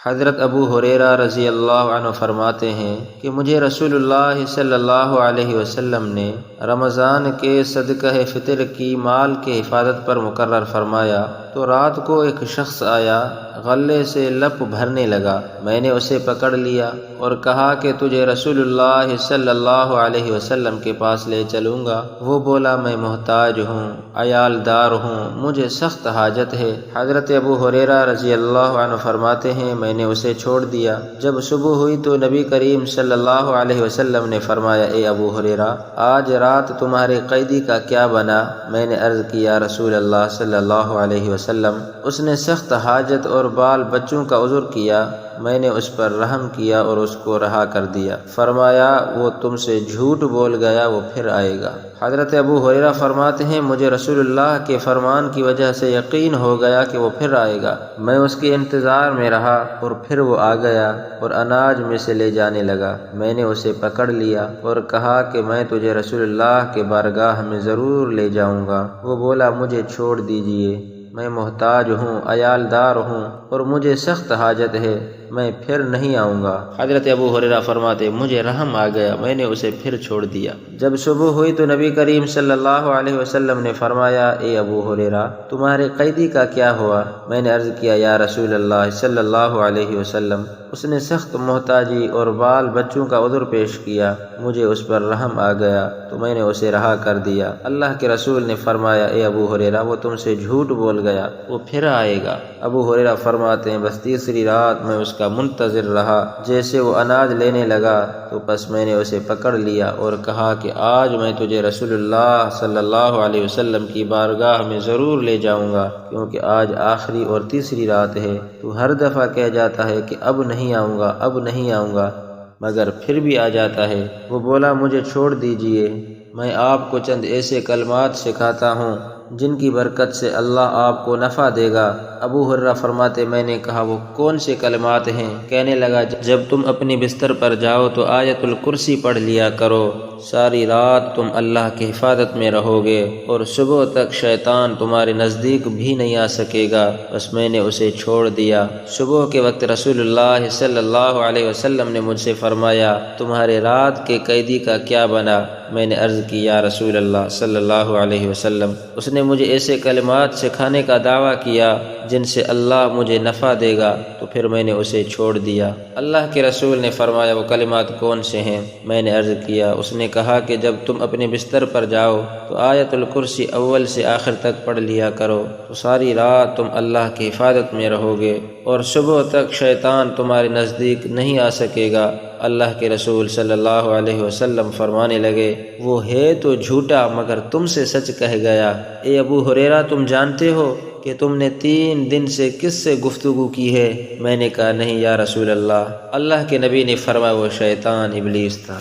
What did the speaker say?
حضرت ابو ہریرہ رضی اللہ عنہ فرماتے ہیں کہ مجھے رسول اللہ صلی اللہ علیہ وسلم نے رمضان کے صدقہ فطر کی مال کی حفاظت پر مقرر فرمایا تو رات کو ایک شخص آیا، غلے سے لپ بھرنے لگا۔ میں نے اسے پکڑ لیا اور کہا کہ تجھے رسول اللہ صلی اللہ علیہ وسلم کے پاس لے چلوں گا۔ وہ بولا، میں محتاج ہوں، عیال دار ہوں، مجھے سخت حاجت ہے۔ حضرت ابو ہریرہ رضی اللہ عنہ فرماتے ہیں میں نے اسے چھوڑ دیا۔ جب صبح ہوئی تو نبی کریم صلی اللہ علیہ وسلم نے فرمایا، اے ابو ہریرہ، آج رات تمہارے قیدی کا کیا بنا؟ میں نے عرض کیا، رسول اللہ صلی اللہ علیہ وسلم، اس نے سخت حاجت اور بال بچوں کا عذر کیا، میں نے اس پر رحم کیا اور اس کو رہا کر دیا۔ فرمایا، وہ تم سے جھوٹ بول گیا، وہ پھر آئے گا۔ حضرت ابو ہریرہ فرماتے ہیں مجھے رسول اللہ کے فرمان کی وجہ سے یقین ہو گیا کہ وہ پھر آئے گا۔ میں اس کے انتظار میں رہا اور پھر وہ آ گیا اور اناج میں سے لے جانے لگا۔ میں نے اسے پکڑ لیا اور کہا کہ میں تجھے رسول اللہ کے بارگاہ میں ضرور لے جاؤں گا۔ وہ بولا، مجھے چھوڑ دیجئے، میں محتاج ہوں، عیال دار ہوں اور مجھے سخت حاجت ہے، میں پھر نہیں آؤں گا۔ حضرت ابو ہریرہ فرماتے مجھے رحم آ گیا، میں نے اسے پھر چھوڑ دیا۔ جب صبح ہوئی تو نبی کریم صلی اللہ علیہ وسلم نے فرمایا، اے ابو ہریرہ، تمہارے قیدی کا کیا ہوا؟ میں نے عرض کیا، یا رسول اللہ صلی اللہ علیہ وسلم، اس نے سخت محتاجی اور بال بچوں کا عذر پیش کیا، مجھے اس پر رحم آ گیا تو میں نے اسے رہا کر دیا۔ اللہ کے رسول نے فرمایا، اے ابو ہریرہ، وہ تم سے جھوٹ بول گیا، وہ پھر آئے گا۔ ابو ہریرہ فرماتے ہیں بس تیسری رات میں اس کا منتظر رہا، جیسے وہ اناج لینے لگا تو بس میں نے اسے پکڑ لیا اور کہا کہ آج میں تجھے رسول اللہ صلی اللہ علیہ وسلم کی بارگاہ میں ضرور لے جاؤں گا، کیونکہ آج آخری اور تیسری رات ہے۔ تو ہر دفعہ کہہ جاتا ہے کہ اب نہیں آؤں گا، اب نہیں آؤں گا، مگر پھر بھی آ جاتا ہے۔ وہ بولا، مجھے چھوڑ دیجئے، میں آپ کو چند ایسے کلمات سکھاتا ہوں جن کی برکت سے اللہ آپ کو نفع دے گا۔ ابو ہریرہ فرماتے میں نے کہا، وہ کون سے کلمات ہیں؟ کہنے لگا، جب تم اپنی بستر پر جاؤ تو آیت الکرسی پڑھ لیا کرو، ساری رات تم اللہ کی حفاظت میں رہو گے اور صبح تک شیطان تمہارے نزدیک بھی نہیں آ سکے گا۔ بس میں نے اسے چھوڑ دیا۔ صبح کے وقت رسول اللہ صلی اللہ علیہ وسلم نے مجھ سے فرمایا، تمہارے رات کے قیدی کا کیا بنا؟ میں نے عرض کی، یا رسول اللہ صلی اللہ علیہ وسلم، اس نے مجھے ایسے کلمات سکھانے کا دعویٰ کیا جن سے اللہ مجھے نفع دے گا، تو پھر میں نے اسے چھوڑ دیا۔ اللہ کے رسول نے فرمایا، وہ کلمات کون سے ہیں؟ میں نے عرض کیا، اس نے کہا کہ جب تم اپنے بستر پر جاؤ تو آیت الکرسی اول سے آخر تک پڑھ لیا کرو، تو ساری رات تم اللہ کی حفاظت میں رہو گے اور صبح تک شیطان تمہارے نزدیک نہیں آ سکے گا۔ اللہ کے رسول صلی اللہ علیہ وسلم فرمانے لگے، وہ ہے تو جھوٹا مگر تم سے سچ کہہ گیا۔ اے ابو ہریرہ، تم جانتے ہو کہ تم نے 3 دن سے کس سے گفتگو کی ہے؟ میں نے کہا، نہیں یا رسول اللہ۔ اللہ کے نبی نے فرمایا، وہ شیطان ابلیس تھا۔